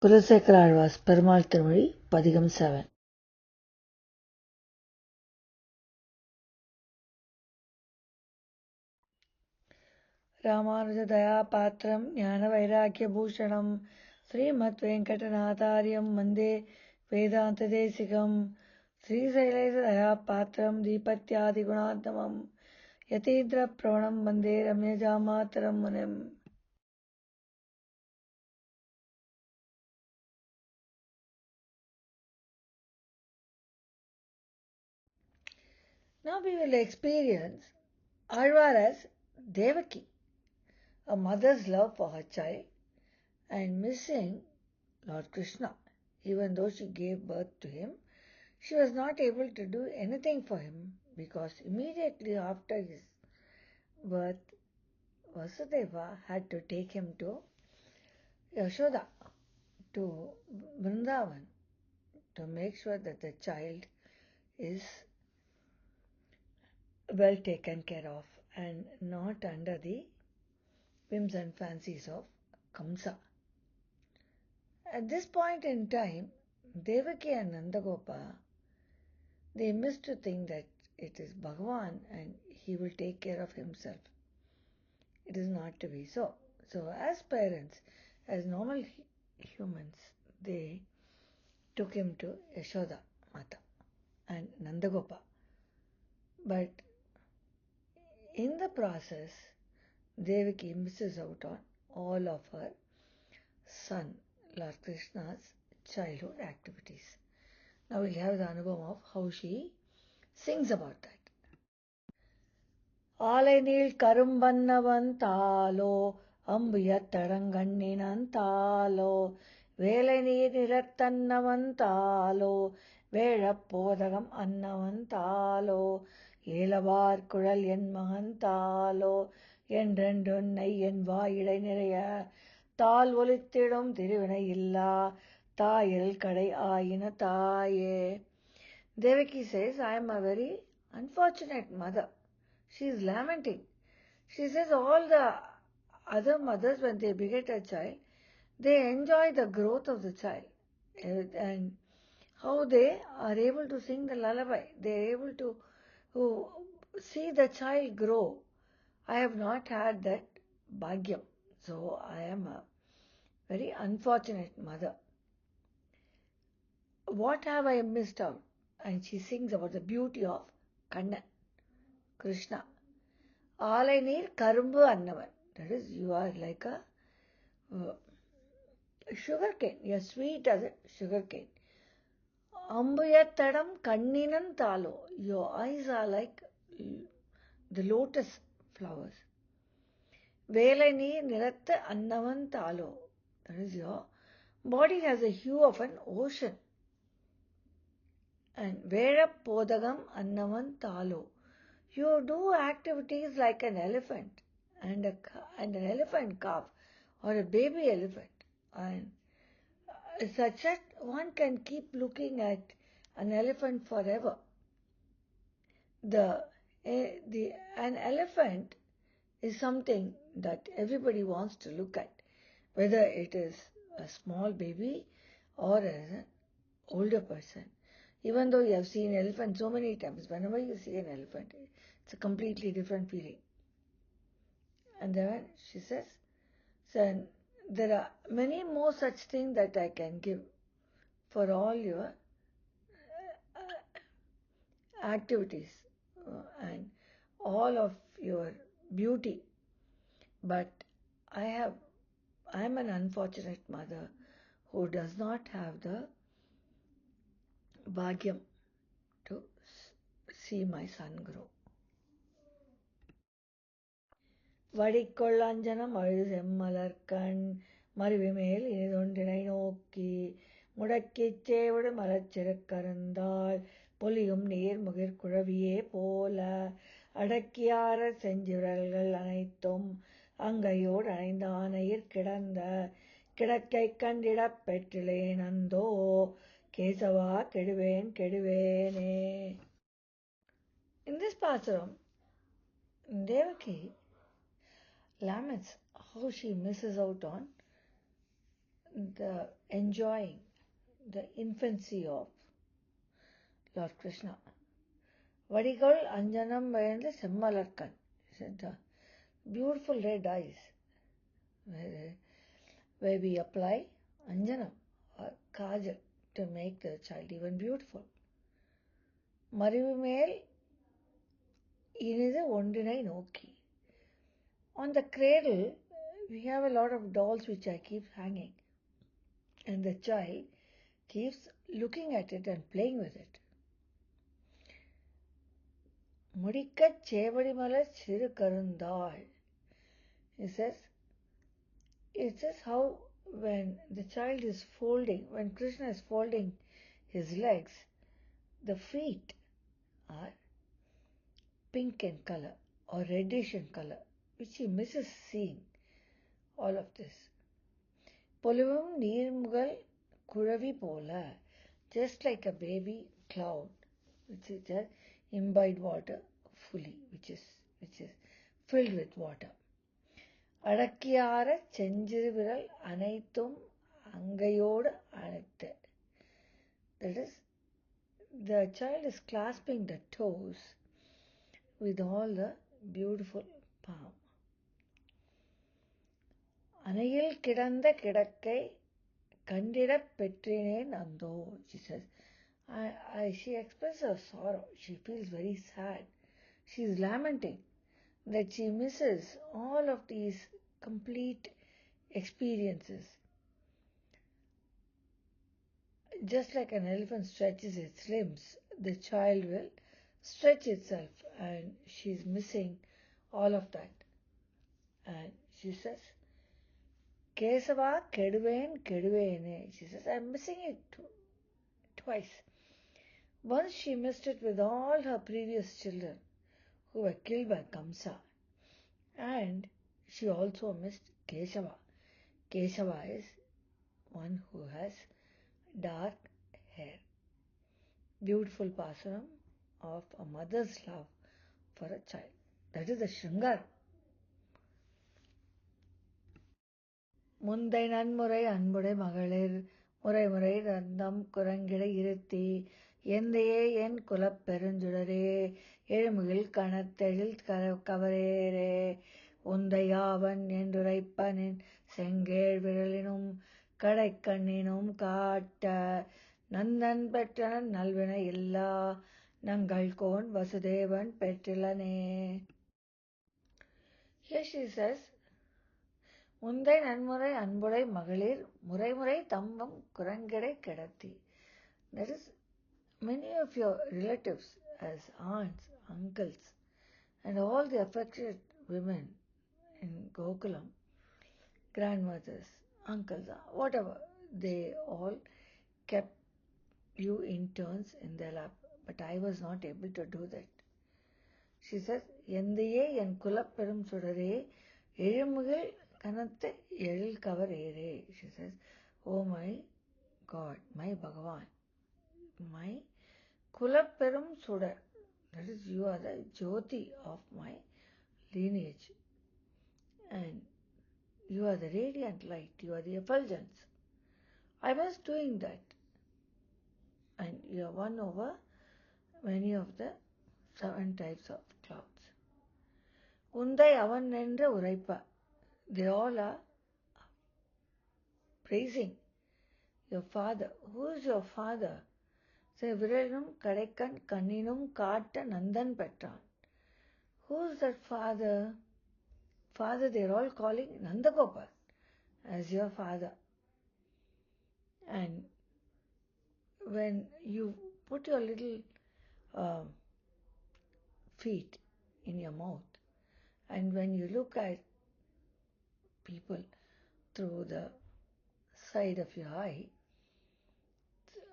Kulasekara Azhwar's Perumal thiruozhi Padhigam 7. Ramanujadayapatram Jnanavairagyabhushanam Srimatvenkatanathaaryam Vande Vedantadeshikam Srisailesadayapatram Deepatyadigunadhamam Yatindra Pravanam Vande Ramyajamataram Munim. Now we will experience Azhwar as Devaki, a mother's love for her child, and missing Lord Krishna. Even though she gave birth to him, she was not able to do anything for him because immediately after his birth, Vasudeva had to take him to Yashoda, to Vrindavan, to make sure that the child is well taken care of and not under the whims and fancies of Kamsa. At this point in time, Devaki and Nandagopa, they missed to think that it is Bhagavan and he will take care of himself. It is not to be so. So as parents, as normal humans, they took him to Yashoda Mata and Nandagopa. But in the process, Devaki misses out on all of her son, Lord Krishna's childhood activities. Now we'll have the anubhavam of how she sings about that. AlaiNil Karumbannavantalo Ambuyattarangannintalo Velanir Nilattannavantalo Velappodagam Annavantalo Elavar Kudal En Mahantalo Endrendunai En Vaayidai Niraya Tal Olithidum Thiruvinai Illa Thayil Kadai Aayina Thaye. Devaki says, I am a very unfortunate mother. She is lamenting. She says all the other mothers, when they beget a child, they enjoy the growth of the child and how they are able to sing the lullaby. They are able to see the child grow. I have not had that bhagyam. So I am a very unfortunate mother. What have I missed out? And she sings about the beauty of Kannan, Krishna. AlaiNil Karumbu Annavan. That is, you are like a sugar cane. You are sweet as a sugar cane. Ambuyattadam Kanninan Talo. Your eyes are like the lotus flowers. Velanir Nilatta Annavan Talo. That is, your body has a hue of an ocean. And Velappodagam Annavan Talo. You do activities like an elephant and an elephant calf or a baby elephant, and such that one can keep looking at an elephant forever. An elephant is something that everybody wants to look at, whether it is a small baby or as an older person. Even though you have seen elephant so many times, whenever you see an elephant, it's a completely different feeling. And then she says, so there are many more such things that I can give for all your activities and all of your beauty. But I am an unfortunate mother who does not have the bhagyam to see my son grow. வடிக்கொள்ளஞ்சனம் அழுது செம்மலர்கண் மறுவிமேல் இனிதொன்றினை நோக்கி முடக்கிச் சேவடு மலர்ச்சிறக்கருந்தாள் பொலியும் நீர்முகிர் குழவியே போல அடக்கியார செஞ்சுழல்கள் அனைத்தும் அங்கையோடு அணைந்தானையிற் கிடந்த கிடக்கை கண்டிடப் பெற்றிலேன் அந்தோ Keshava கெடுவேன் கெடுவேனே. In this pasuram, Devaki laments how she misses out on the enjoying the infancy of Lord Krishna. Vadikol Anjanam Vayanda Semmalarkan. The beautiful red eyes where we apply Anjanam or Kajal to make the child even beautiful. Marivumel Inidu Ondinai Noki. On the cradle, we have a lot of dolls which I keep hanging. And the child keeps looking at it and playing with it. Mudikka Chevadimala Chiru Karundal. It says how when the child is folding, when Krishna is folding his legs, the feet are pink in color or reddish in color, which he misses seeing. All of this. Polivum Nirmugal Kuravi Pola, just like a baby cloud, which is imbibed water fully, which is filled with water. Adakkiyara Chenjiviral Anaitum Angayod Anatte. That is, the child is clasping the toes with all the beautiful palm. Anayil Kidanda Kidakkai Kandida Petrine Nando, she says. She expresses her sorrow. She feels very sad. She is lamenting that she misses all of these complete experiences. Just like an elephant stretches its limbs, the child will stretch itself, and she is missing all of that. And she says, Kesava Keduvene. She says, I'm missing it twice. Once she missed it with all her previous children who were killed by Kamsa. And she also missed Keshava. Keshava is one who has dark hair. Beautiful pasaram of a mother's love for a child. That is the Shringar. Mundai Nanmurai Anbudai Magalir Murai Murai Randam Kurangida Iriti Yendaye Yen Kulap Perunjudare Edmugil Kanathil Kavarere Undayavan Enduraipanin Senged Viralinum Kadaikanninum Kata Nandan Petran Nalvina Illa Nangalkon Vasudevan Petrilane. Here she says, Mundai Nanmurai Anbudai Magalir Murai Murai Tambam Kurangedai Kedati. That is, many of your relatives as aunts, uncles, and all the affectionate women in Gokulam, grandmothers, uncles, whatever, they all kept you in turns in their lap. But I was not able to do that. She says, Yendaye Yen Kulapperum Sudare Ezhumugil Kanatte Ezhil Kavarere. She says, Oh my God, my Bhagavan, my Kulapperum Sudar. That is, you are the Jyoti of my lineage. And you are the radiant light. You are the effulgence. I was doing that. And you are one over many of the 7 types of clouds. Undai avan nendra uraipa. They all are praising your father. Who is your father? Say, Viralinum Kadaikan Kanninum Katta Nandan Petran. Who is that father? Father, they are all calling Nandagopal as your father. And when you put your little feet in your mouth, and when you look at people through the side of your eye,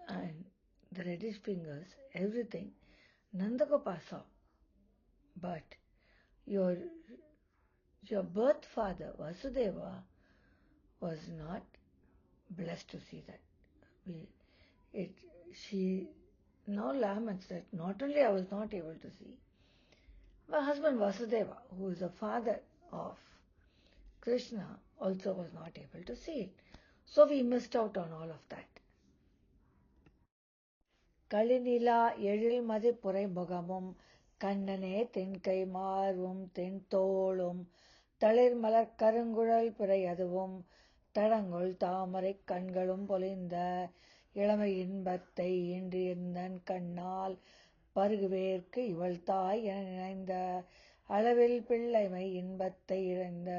and the reddish fingers, everything, Nandagopal saw. But your birth father, Vasudeva, was not blessed to see that. She now laments that not only I was not able to see, my husband Vasudeva, who is the father of Krishna, also was not able to see it. So we missed out on all of that. Kalinila Yedilmadi Purai Bogamum Kandane Tinkai Marvum Tintolum Talir Malar Karangudal Purayadavum Tarangul Tamarik Kangalum Polinda Ilama Inbatai Indian Kanal பருகுவேற்கு இவள் தாய் என நினைந்த அளவில் பிள்ளைமை இன்பத்தை இழந்த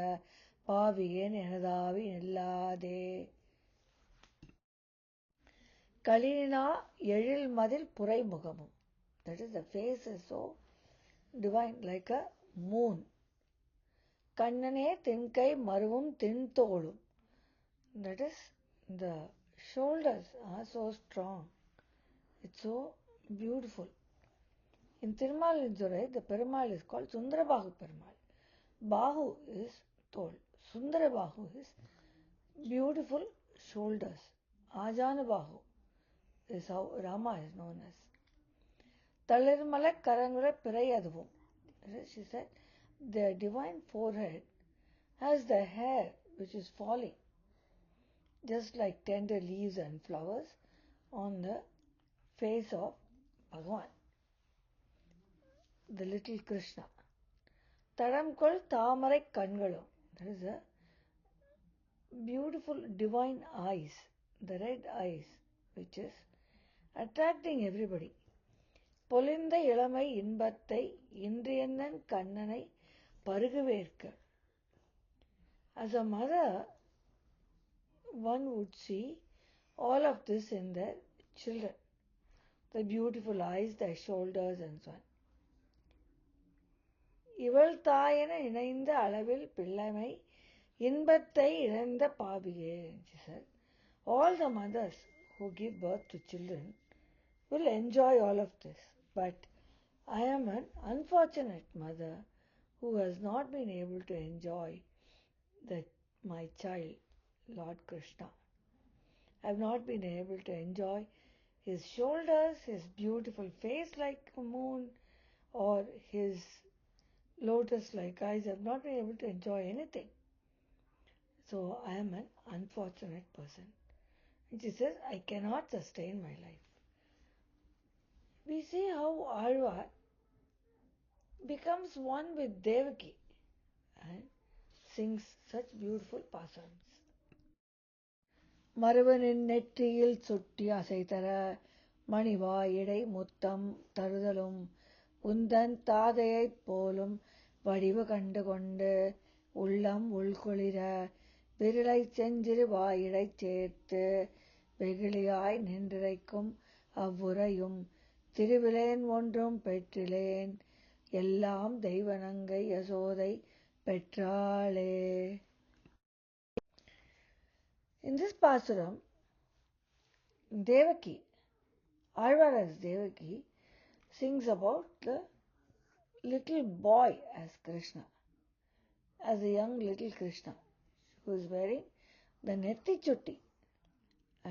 பாவியேன் எனதாவி நில்லாதே. கலினா எழில் மதில் புரைமுகமும். That is, the face is so divine, like a moon. கண்ணனே தின்கை மருவும் தின்தோளும். That is, the shoulders are so strong. It's so beautiful. In Thirumal, the Perumal is called Sundarabahu Perumal. Bahu is tol. Sundarabahu is beautiful shoulders. Ajanabahu is how Rama is known as. Talirmala Karangura Pirayadavum. She said, the divine forehead has the hair which is falling, just like tender leaves and flowers on the face of Bhagavan, the little Krishna. Tadamkol Tamarai Kangalum. That is a beautiful divine eyes, the red eyes, which is attracting everybody. பொலிந்த இளமை இன்பத்தை இன்றியந்தன் கண்ணனை பருகுவேற்க. As a mother, one would see all of this in their children, the beautiful eyes, their shoulders and so on. இவள் தாயென இணைந்த அளவில் பிள்ளைமை இன்பத்தை இழந்த பாவியே. She said, all the mothers who give birth to children will enjoy all of this. But I am an unfortunate mother who has not been able to enjoy my child, Lord Krishna. I have not been able to enjoy his shoulders, his beautiful face like a moon, or his lotus-like eyes. I have not been able to enjoy anything. So I am an unfortunate person. And she says, I cannot sustain my life. We see how Azhwar becomes one with Devaki and sings such beautiful pasarams. மறுவனின் நெற்றியில் சுட்டி அசைதர மணிவாயிடை முத்தம் தருதலும் உந்தன் தாதையைப் போலும் வடிவு கண்டு கொண்டு உள்ளம் உள்குளிர விரலை செஞ்சிறு வாயிடைச் சேர்த்து வெகுளியாய் நின்றிரைக்கும் அவ்வுரையும் திருவிலேன் ஒன்றும் பெற்றிலேன் எல்லாம் தெய்வநங்கை Yashoda பெற்றாளே. In this pasuram, Devaki, Azhwar as Devaki, sings about the little boy as Krishna, as a young little Krishna, who is wearing the netti chutti,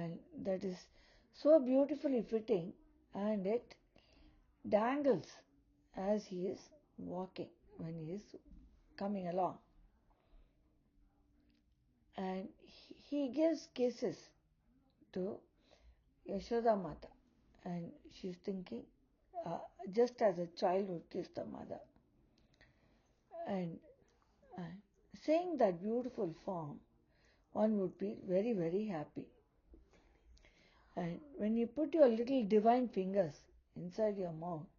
and that is so beautifully fitting, and it dangles as he is walking, when he is coming along. And he gives kisses to Yashoda Mata, and she's thinking, just as a child would kiss the mother. And seeing that beautiful form, one would be very, very happy. And when you put your little divine fingers inside your mouth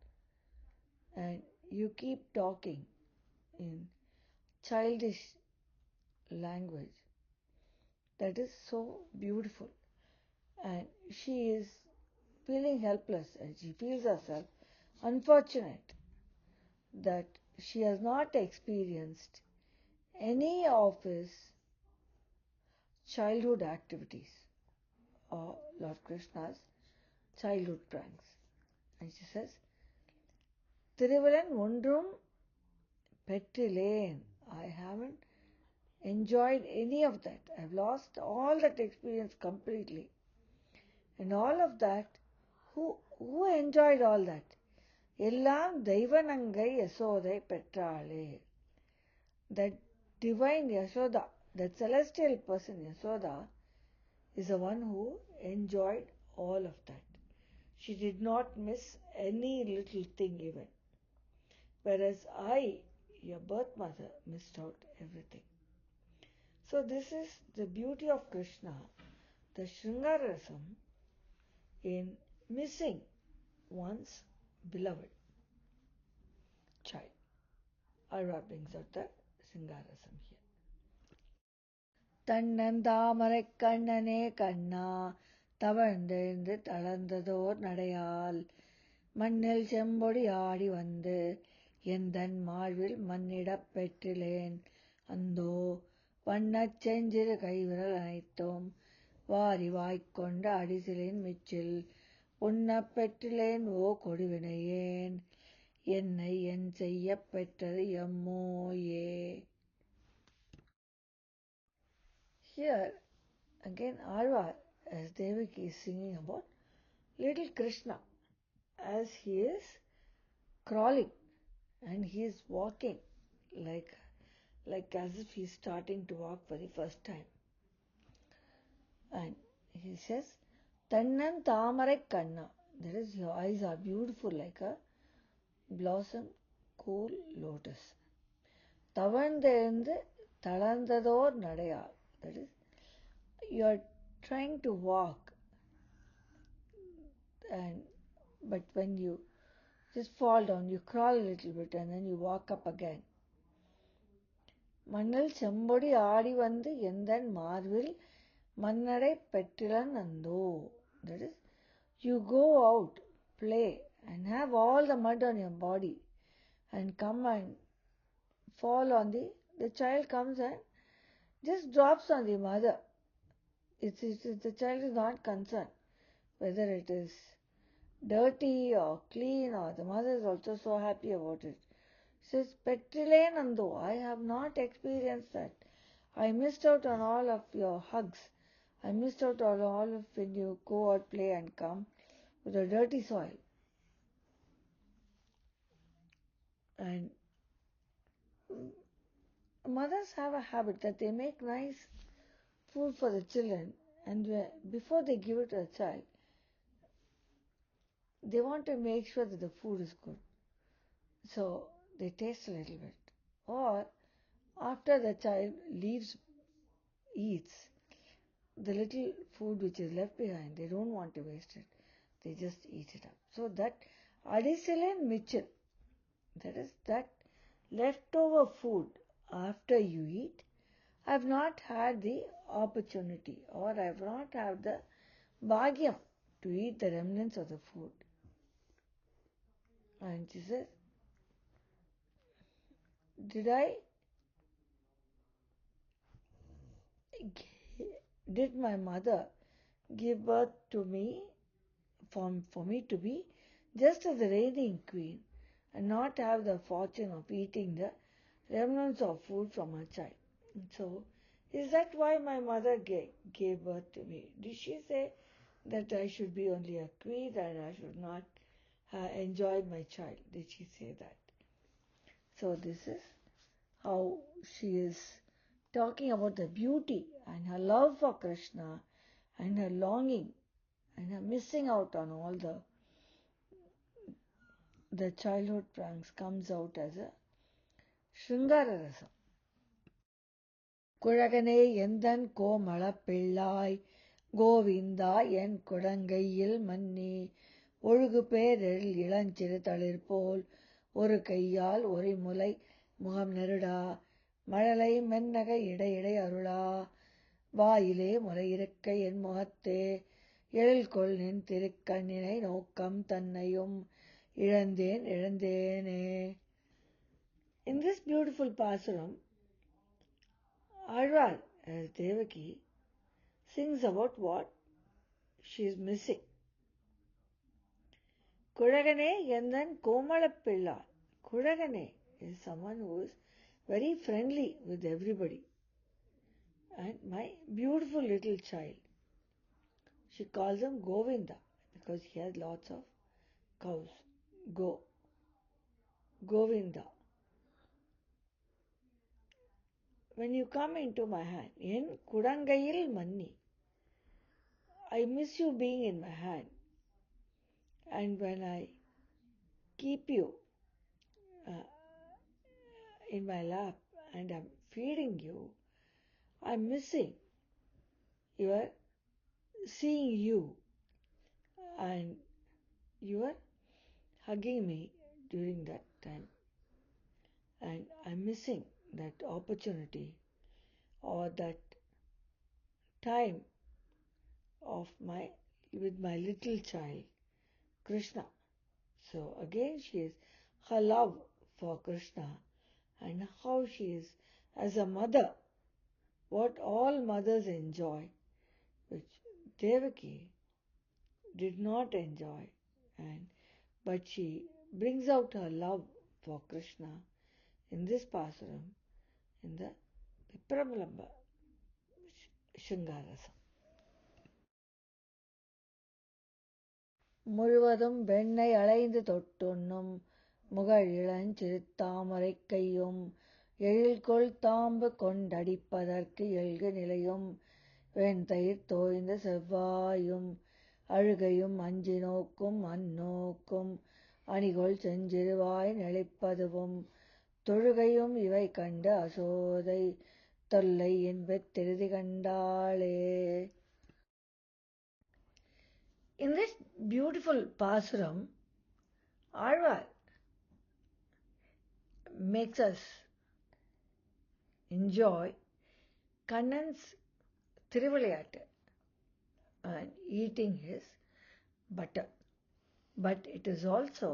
and you keep talking in childish language, that is so beautiful. And she is feeling helpless, and she feels herself unfortunate that she has not experienced any of his childhood activities or Lord Krishna's childhood pranks. And she says, Thiruvilan Ondrum Petrilane. I haven't enjoyed any of that. I've lost all that experience completely. And all of that, who enjoyed all that? Ellam Daivanangai Yasodai Petrale. That divine Yashoda, that celestial person Yashoda, is the one who enjoyed all of that. She did not miss any little thing even. Whereas I, your birth mother, missed out everything. So this is the beauty of Krishna, the Sringara Rasam in missing one's beloved child. Alva brings out the Sringara Rasam here. தன்னந்தாமரைக் கண்ணனே கண்ணா தவழ்ந்தெழுந்து தளர்ந்ததோர் நடையால் மண்ணில் செம்பொடி ஆடி வந்து எந்தன் மார்பில் மன்னிடப் பெற்றிலேன் அந்தோ வண்ணச் செஞ்சிறு கைவிரல் அனைத்தும் வாரி வாய்க்கொண்ட அடிசிலின் Mitchell உண்ணப் பெற்றிலேன் ஓ கொடுவினையேன் என்னை என் செய்யப் பெற்றது எம்மோயே. Here again Alvar as Devaki is singing about little Krishna as he is crawling and he is walking like as if he is starting to walk for the first time. And he says, Tannan Tamarai Kanna, that is, your eyes are beautiful like a blossom cool lotus. Tavandezhundu Talandador Nadayal, that is, you are trying to walk, but when you just fall down, you crawl a little bit and then you walk up again. Mannil Sembodi Aadi Vandu Endan Marvil Mannadai Pettilan Ando. That is, you go out, play, and have all the mud on your body and come and fall on the child comes and just drops on the mother. The child is not concerned whether it is dirty or clean, or the mother is also so happy about it. She says, Petrile Nando, I have not experienced that. I missed out on all of your hugs. I missed out on all of when you go out, play and come with a dirty soil. And mothers have a habit that they make nice food for the children, and before they give it to a child, they want to make sure that the food is good. So they taste a little bit. Or after the child eats, the little food which is left behind, they don't want to waste it. They just eat it up. So that Adisilan Mitchell, that is that leftover food after you eat, I have not had the opportunity or I have not had the bhagyam to eat the remnants of the food. And she says, did my mother give birth to me for me to be just as the reigning queen and not have the fortune of eating the remnants of food from her child? So, is that why my mother gave birth to me? Did she say that I should be only a queen and I should not enjoy my child? Did she say that? So this is how she is talking about the beauty and her love for Krishna and her longing and her missing out on all the childhood pranks comes out as a Sringara Rasam. குழகனே எந்தன் கோமளப் பிள்ளாய் கோவிந்தா என் குடங்கையில் மன்னி ஒழுகு பேரெழில் இளஞ்சிறு தளிர்போல் ஒரு கையால் ஒரு முலை முகம் Neruda மழலை மென்னக இடையிடை அருளா வாயிலே முலையிருக்க என் முகத்தே எழில்கொள் நின் திருக்கண்ணினை நோக்கம் தன்னையும் இழந்தேனே. In this beautiful pasuram, Alvar as Devaki sings about what she is missing. Kudagane Yandan Komalapilla. Kudagane is someone who is very friendly with everybody. And my beautiful little child, she calls him Govinda because he has lots of cows. Govinda. When you come into my hand, in Kudangayil Manni, I miss you being in my hand. And when I keep you uh, in my lap and I'm feeding you, I'm missing your seeing you, and you are hugging me during that time, and I'm missing that opportunity or that time of my with my little child Krishna. So again she is her love for Krishna and how she is as a mother, what all mothers enjoy, which Devaki did not enjoy, and but she brings out her love for Krishna in this pasuram in the Vipramalamba Shingarasa. முழுவதும் வெண்ணெய் அளைந்து தொட்டுண்ணும் முகழ் இளஞ்சிறுத்தாமரை கையும் எழில்கொள் தாம்பு கொண்டடிப்பதற்கு எல்கு நிலையும் வெண்தயிர் தோய்ந்த செவ்வாயும் அழுகையும் அஞ்சி நோக்கும் அந்நோக்கும் அணிகொள் செஞ்சிறுவாய் நெளிப்பதுவும் தொழுகையும் இவை கண்டு அசோதை தொல்லை என்பத் திருதி கண்டாளே. In this beautiful pasuram, Azhwar makes us enjoy Kannan's thiruvilayattu and eating his butter. But it is also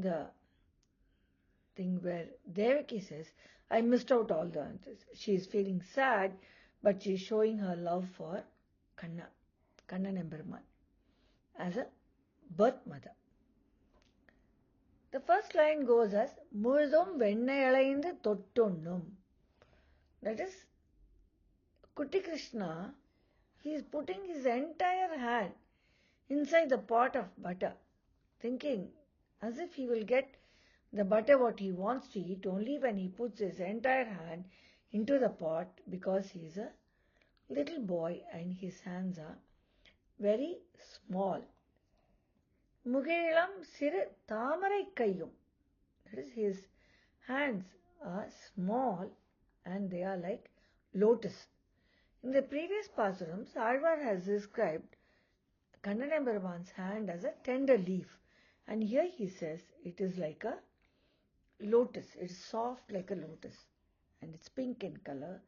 the thing where Devaki says, I missed out all the answers. She is feeling sad, but she is showing her love for Kannan Emperuman as a birth mother. The first line goes as Murzum Vennayalaindu Tottunnum. That is, Kutti Krishna, he is putting his entire hand inside the pot of butter, thinking as if he will get the butter what he wants to eat only when he puts his entire hand into the pot, because he is a little boy and his hands are very small. Mugilam siru tamarai kayyum. That is, his hands are small and they are like lotus. In the previous pasurams, Azhwar has described Kannan Emperuman's hand as a tender leaf, and here he says it is like a lotus. It is soft like a lotus and it's pink in color,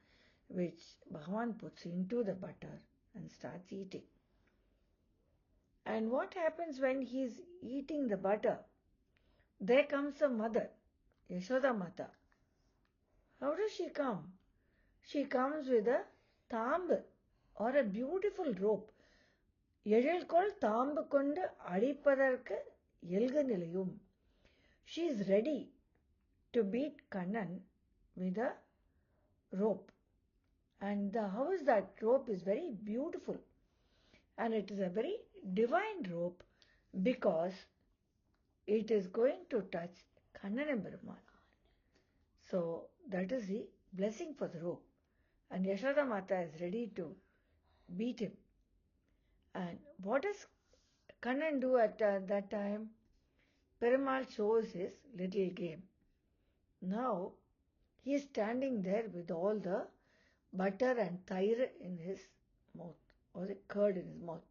which Bhagavan puts into the butter and starts eating. And what happens when he is eating the butter? There comes the mother, Yashoda Mata. How does she come? She comes with a tambu or a beautiful rope. எழில்கொள் தாம்பு கொண்டு அடிப்பதற்கு எல்கு நிலையும். She is ready to beat Kannan with a rope. And how is that rope is very beautiful. And it is a very divine rope because it is going to touch Kannan Emperuman. So that is the blessing for the rope. And Yashoda Mata is ready to beat him. And what does Kannan do at that time? Perumal shows his little game. Now he is standing there with all the butter and thair in his mouth, or the curd in his mouth.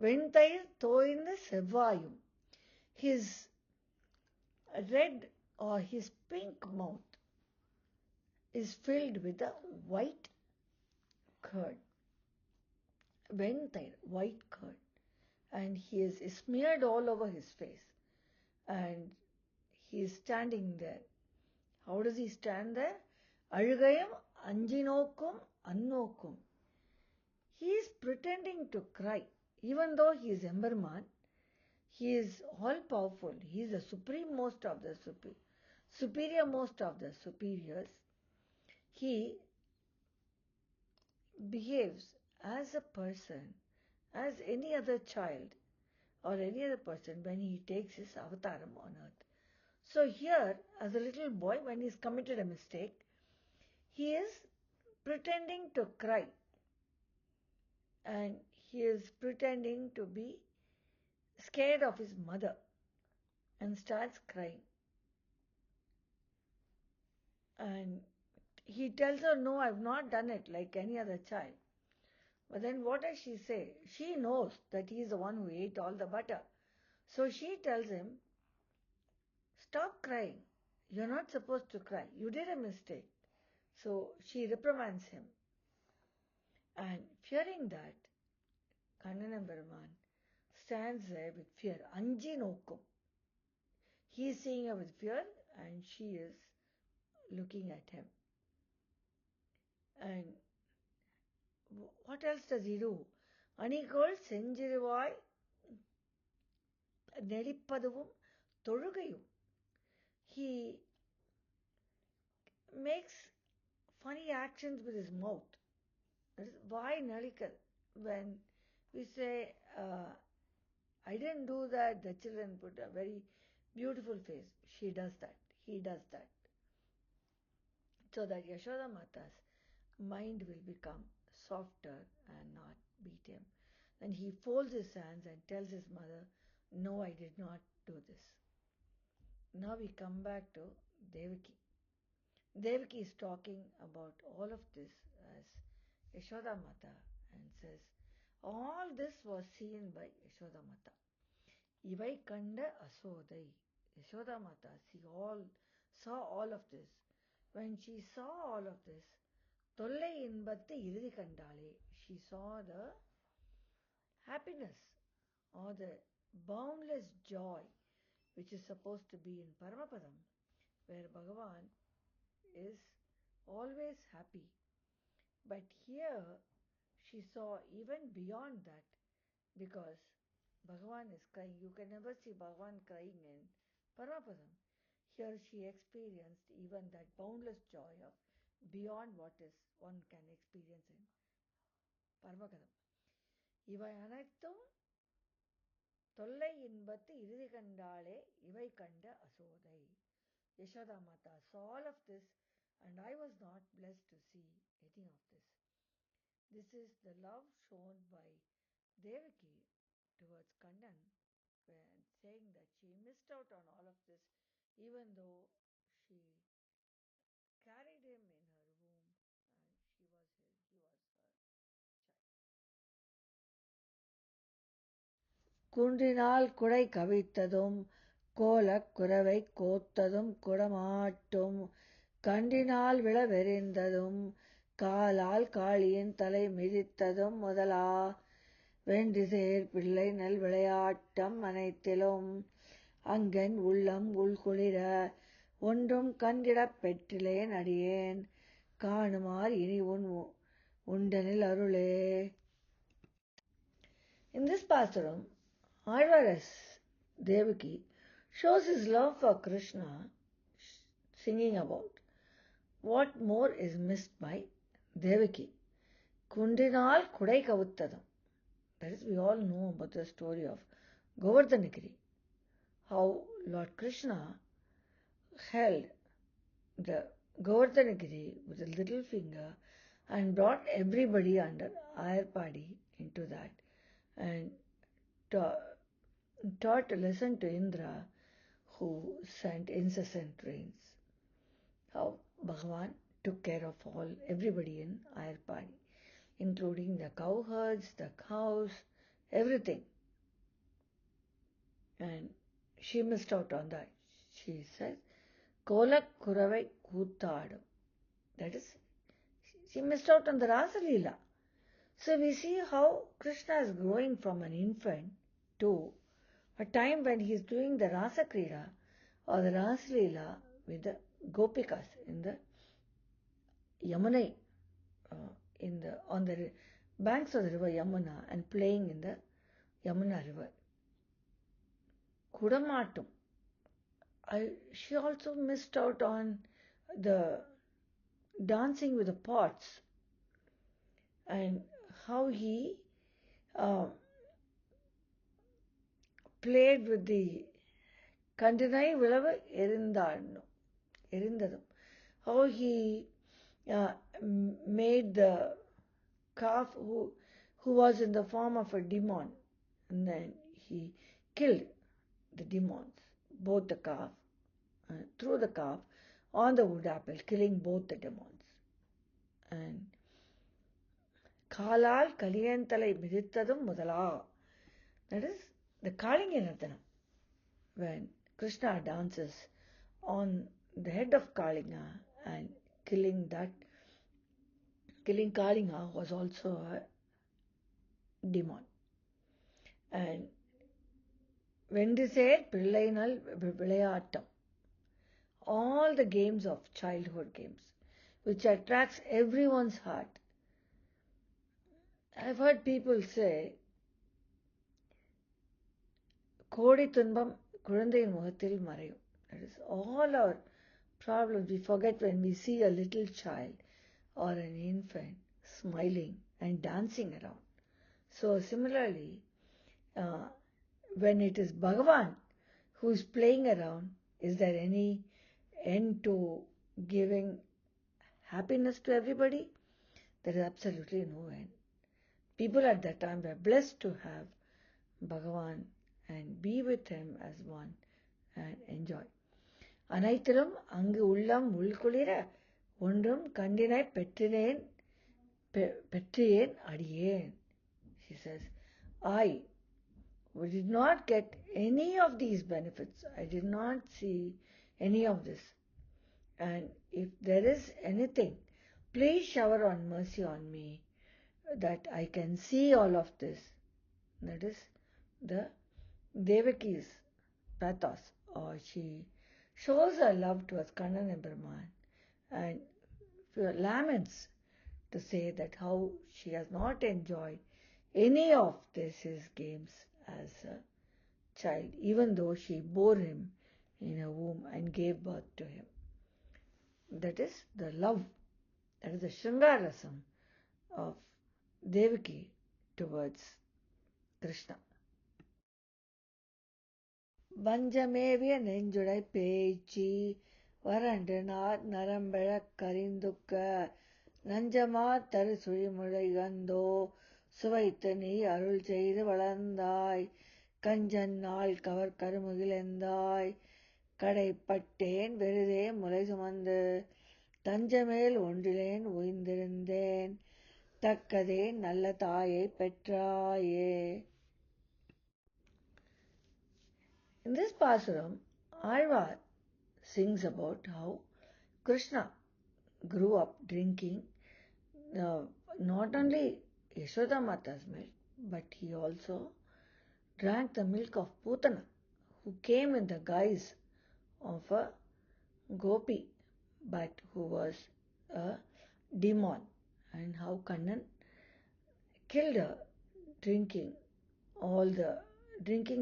Venthair thoinda sevvayum. His red or his pink mouth is filled with a white curd. Venthair, white curd. And he is smeared all over his face. And he is standing there. How does he stand there? Alugayam anjinokkum annokkum. He is pretending to cry. Even though he is Emperuman, he is all powerful. He is the supreme most of the superior most of the superiors. He behaves as a person, as any other child or any other person when he takes his avataram on earth. So here, as a little boy, when he has committed a mistake, he is pretending to cry. And he is pretending to be scared of his mother and starts crying. And he tells her, no, I've not done it like any other child. But then what does she say? She knows that he is the one who ate all the butter. So she tells him, stop crying. You're not supposed to cry. You did a mistake. So she reprimands him. And fearing that, Kannan Perumal stands there with fear. Anji nokkum. He is seeing her with fear and she is looking at him. And what else does he do? Anikol senjiruvai nedipaduvum tolugayum. He makes funny actions with his mouth. That is why Nalikal. When we say, I didn't do that, the children put a very beautiful face. She does that. He does that. So that Yashoda Mata's mind will become softer and not beat him. Then he folds his hands and tells his mother, no, I did not do this. Now we come back to Devaki. Devaki is talking about all of this as Yashoda Mata and says, all this was seen by Yashoda Mata. Ivai kanda asodai. Yashoda Mata saw all of this. When she saw all of this, Tollai inbattu irudi kandale. She saw the happiness or the boundless joy which is supposed to be in Paramapadam, where Bhagavan is always happy. But here she saw even beyond that, because Bhagavan is crying. You can never see Bhagavan crying in Paramapadam. Here she experienced even that boundless joy of beyond what is one can experience in Paramapadam. Ivai anatthum tollai inbattu irudi kandale ivai kanda asodai. Yashoda Mata saw all of this, and I was not blessed to see any of this. This is the love shown by Devaki towards Kannan, when saying that she missed out on all of this, even though she carried him in her womb and he was her child. குன்றினால் குடை கவித்ததும் கோலக் குரவை கோத்ததும் குடமாட்டும் கண்டினால் விழவெறிந்ததும் காலால் காளியின் தலை மிதித்ததும் முதலா வென்றிசேர் பிள்ளை நல் விளையாட்டம் அனைத்திலும் அங்கென் உள்ளம் உள்குளிர ஒன்றும் கண்கிடப் பெற்றிலேன் அடியேன் காணுமார் இனி உண்டனில் அருளே. In this pasaram, Azhwar Devaki shows his love for Krishna, singing about what more is missed by Devaki. Kundinal kudai kavuttadam. That is, we all know about the story of Govardhanagiri, how Lord Krishna held the Govardhanagiri with a little finger and brought everybody under Ayarpadi into that and taught a lesson to Indra, who sent incessant rains. How Bhagavan took care of everybody in Ayarpadi, including the cowherds, the cows, everything. And she missed out on that. She says, Kolak Kuravai Koothadam. That is, she missed out on the Rasa Leela. So we see how Krishna is growing from an infant to a time when he is doing the Rasa Krida or the Rasa Leela with the Gopikas in the Yamuna, on the banks of the river Yamuna, and playing in the Yamuna river. Kudamatum. She also missed out on the dancing with the pots and how he played with the Kandinai Vilava Erindadam. How he made the calf who was in the form of a demon. And then he killed the demons, both the calf, threw the calf on the wood apple, killing both the demons. And Kalal Kaliyantalai Midithadum Mudala. That is the Kalinga when Krishna dances on the head of Kalinga and killing Kalinga was also a demon. And when they said AlaiNil Vilayattam, all the games of childhood games, which attracts everyone's heart. I've heard people say, Kodi Tunbam Kurandayin Muhathil Marayum. That is all our problems we forget when we see a little child or an infant smiling and dancing around. So similarly, when it is Bhagavan who is playing around, is there any end to giving happiness to everybody? There is absolutely no end. People at that time were blessed to have Bhagavan and be with him as one and enjoy. Anaithirum angu ullam ulkulira ondrum kandinai petriyen adiyen. She says, I did not get any of these benefits. I did not see any of this. And if there is anything, please shower on mercy on me that I can see all of this. That is the Devaki's pathos, or she shows her love towards Kannan and Brahman and laments to say that how she has not enjoyed any of his games as a child, even though she bore him in her womb and gave birth to him. That is the love, that is the Shringarasam of Devaki towards Krishna. Banjamevya Nenjudai Pechi Varandanar Narambara Karinduka Nanjama Tarisuri Mudagando Suvaitani Arul Cheid Valandai Kanjanal Kavar Karumugilendai Kadai Patten Veride Mulai Sumanda Tanjamel Undilen Windirenden Takkade Nallataye Petraye. In this pasuram, Alvar sings about how Krishna grew up drinking not only Yashoda Mata's milk, but he also drank the milk of Putana, who came in the guise of a gopi, but who was a demon, and how Kannan killed her drinking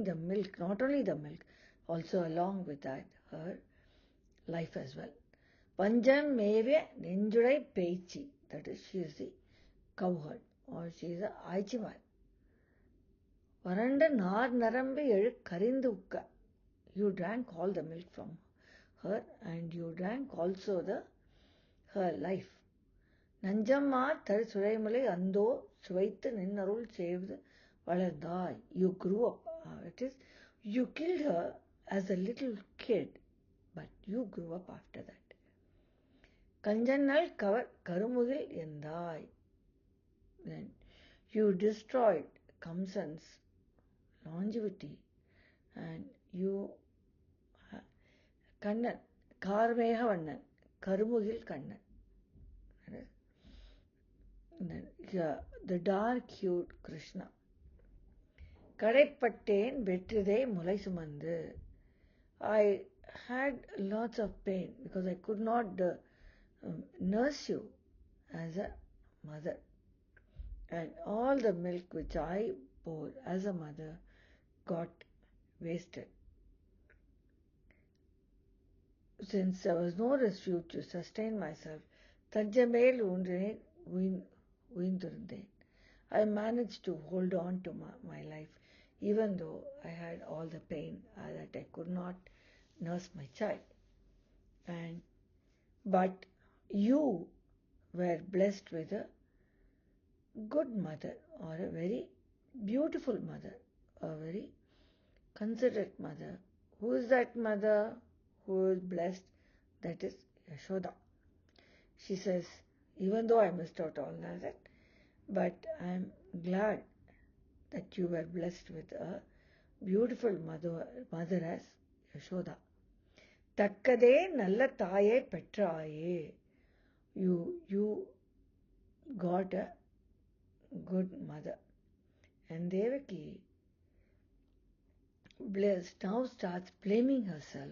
the milk, not only the milk, also along with that her life as well. Panjam Mevya Nenjudai Pechi, that is, she is the cowherd, or she is a Aichival. Varanda Nar Narambi Elu Karindukka, you drank all the milk from her, and you drank also her life. Nanjamma Thar Suraimulai Ando Suvaithu Ninnarul Sevdu Valandai, you grew up. It is, you killed her as a little kid, but you grew up after that. Kanjanal Kavar Karumugil Yendai, then you destroyed Kamsan's longevity, and you Kannan, Karmeha Vannan, Karumugil Kannan. The dark-hued Krishna. Kadaipatten Vetride Mulai Sumandu. I had lots of pain because I could not nurse you as a mother. And all the milk which I bore as a mother got wasted. Since there was no refuge to sustain myself, Tajamel Uindurinde, I managed to hold on to my life, even though I had all the pain that I could not nurse my child. But you were blessed with a good mother or a very beautiful mother, a very considerate mother. Who is that mother who is blessed? That is Yashoda. She says, even though I missed out all that, but I am glad that you were blessed with a beautiful mother as Yashoda. Takkade nalla taaye petraye. You got a good mother. And Devaki now starts blaming herself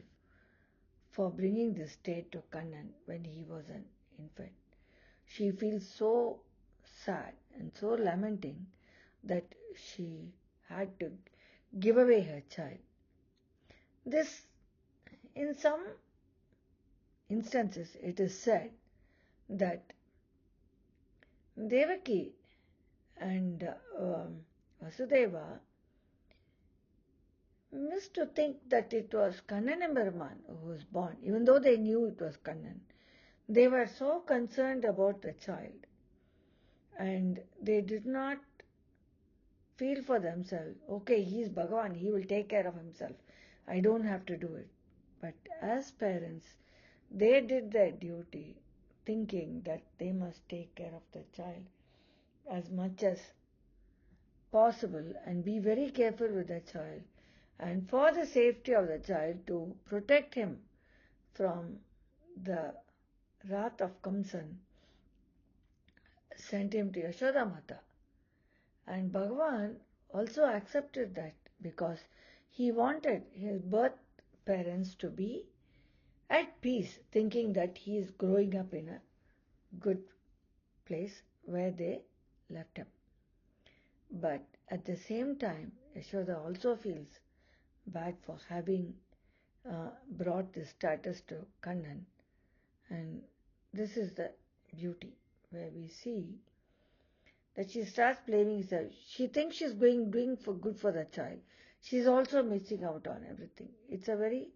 for bringing this state to Kannan when he was an infant. She feels so sad and so lamenting that she had to give away her child. This, in some instances, it is said that Devaki and Vasudeva missed to think that it was Kannan Emperman who was born, even though they knew it was Kannan. They were so concerned about the child, and they did not feel for themselves, okay, he is Bhagavan, he will take care of himself. I don't have to do it. But as parents, they did their duty, thinking that they must take care of the child as much as possible and be very careful with the child, and for the safety of the child, to protect him from the wrath of Kamsan, sent him to Yashoda Mata. And Bhagavan also accepted that because he wanted his birth parents to be at peace, thinking that he is growing up in a good place where they left him. But at the same time, Yashoda also feels bad for having brought this status to Kannan. And this is the beauty where we see that she starts blaming herself. She thinks she's doing for good for the child. She's also missing out on everything. It's a very,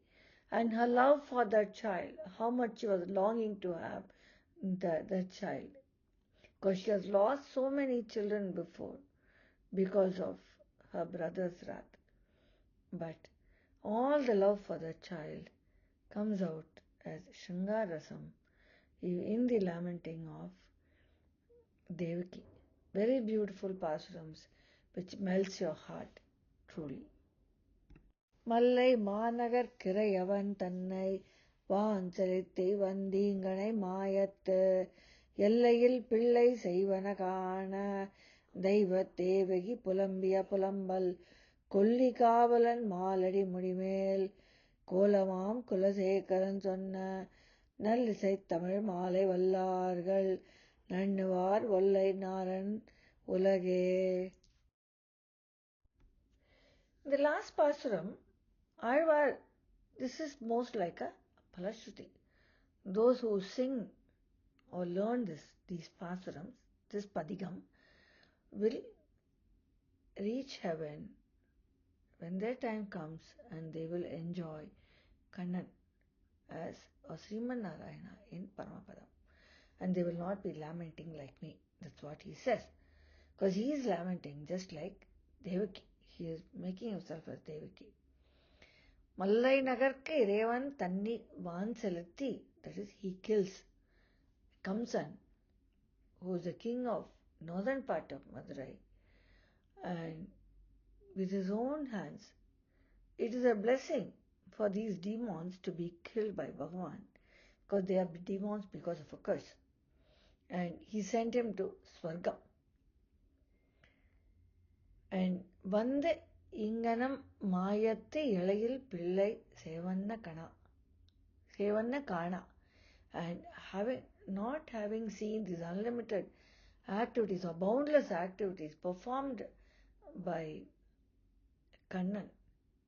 and her love for that child, how much she was longing to have that child. Because she has lost so many children before because of her brother's wrath. But all the love for the child comes out as Shangarasam in the lamenting of Devaki. Very beautiful pasurams which melts your heart truly. மல்லை மாநகர் கிரையவன் தன்னை வாஞ்சலித்தை வந்தீங்கனை மாயத்து எல்லையில் பிள்ளை செய்வன காண தெய்வத் தேவகி புலம்பிய புலம்பல் கொல்லி காவலன் மாலடி முடிமேல் கோலமாம் குலசேகரன் சொன்ன நல்லிசைத் தமிழ் மாலை வல்லார்கள் நண்ணுவார் ஒல்லை நாரன் உலகே. The last pasuram, Azhwar, this is most like a Palashruti. Those who sing or learn these pasurams, this Padhigam, will reach heaven when their time comes, and they will enjoy Kannan as a Sriman Narayana in Paramapadam. And they will not be lamenting like me. That's what he says. Because he is lamenting just like Devaki. He is making himself as Devaki. Mallai Nagarke Irevan Tanni Van Selati, that is, he kills Kamsan, who is the king of northern part of Madurai, and with his own hands. It is a blessing for these demons to be killed by Bhagavan, because they are demons because of a curse. And he sent him to Swargam. And Vande Inganam Mayatti Ilayil Pillai Sevanna Kana. And not having seen these unlimited activities or boundless activities performed by Kannan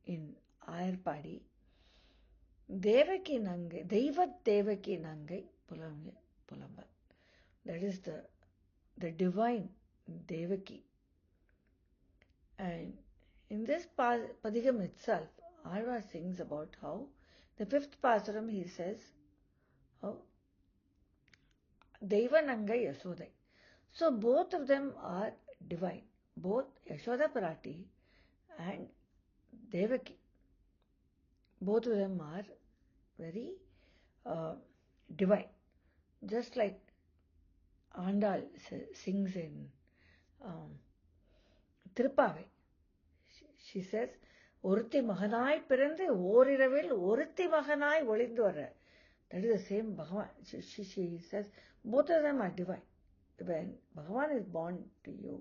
in Ayarpadi, Devaki Nangai, Deivat Devaki Nangai Pulambal. That is the divine Devaki. And in this Padhigam itself, Azhwar sings about how the fifth Pasuram he says how Deivanangai Yasodai. So both of them are divine. Both Yashoda Parati and Devaki. Both of them are very divine. Just like Andal sings in Tirupavai. She says, ஒருத்தி மகனாய் பிறந்து ஓரிரவில் ஒருத்தி மகனாய் ஒளிந்து வர. That is the same Bhagavan. She says, both of them are divine. When Bhagavan is born to you,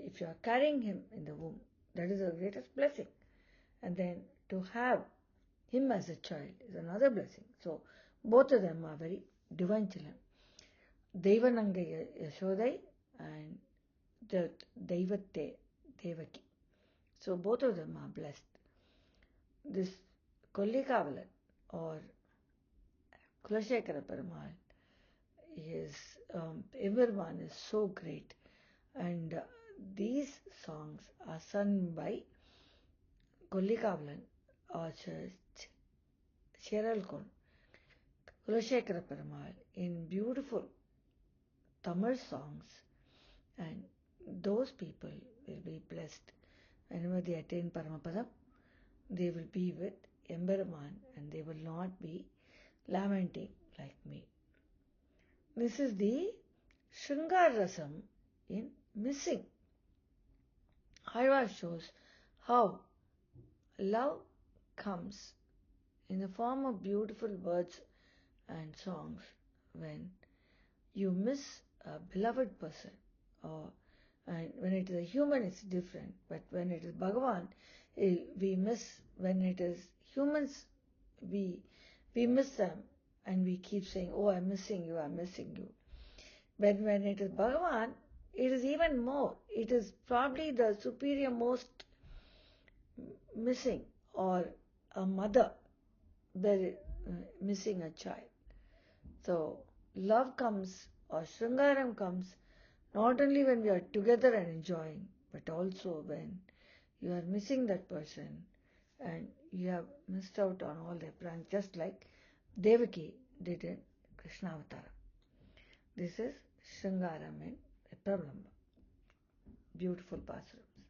if you are carrying him in the womb, that is the greatest blessing. And then to have him as a child is another blessing. So both of them are very divine children. Devananga Yashodai and the Devatte Devaki. So both of them are blessed. This Kollikavalan or Kulasekara Perumal, his Eberman is so great, and these songs are sung by Kollikavalan or Cheralkon Kulasekara Perumal in beautiful Tamil songs, and those people will be blessed. Whenever they attain Paramapadam, they will be with Emberman and they will not be lamenting like me. This is the Shringar Rasam in missing. Azhwar shows how love comes in the form of beautiful words and songs when you miss a beloved person, and when it is a human it's different, but when it is Bhagavan, we miss. When it is humans, we miss them and we keep saying, oh, I'm missing you, I'm missing you. But when it is Bhagavan, it is even more. It is probably the superior most missing, or a mother missing a child. So love comes, or Shringaram comes, not only when we are together and enjoying, but also when you are missing that person and you have missed out on all their plans, just like Devaki did in Krishna Avatar. This is Shringaram in Prabhamba. Beautiful passages.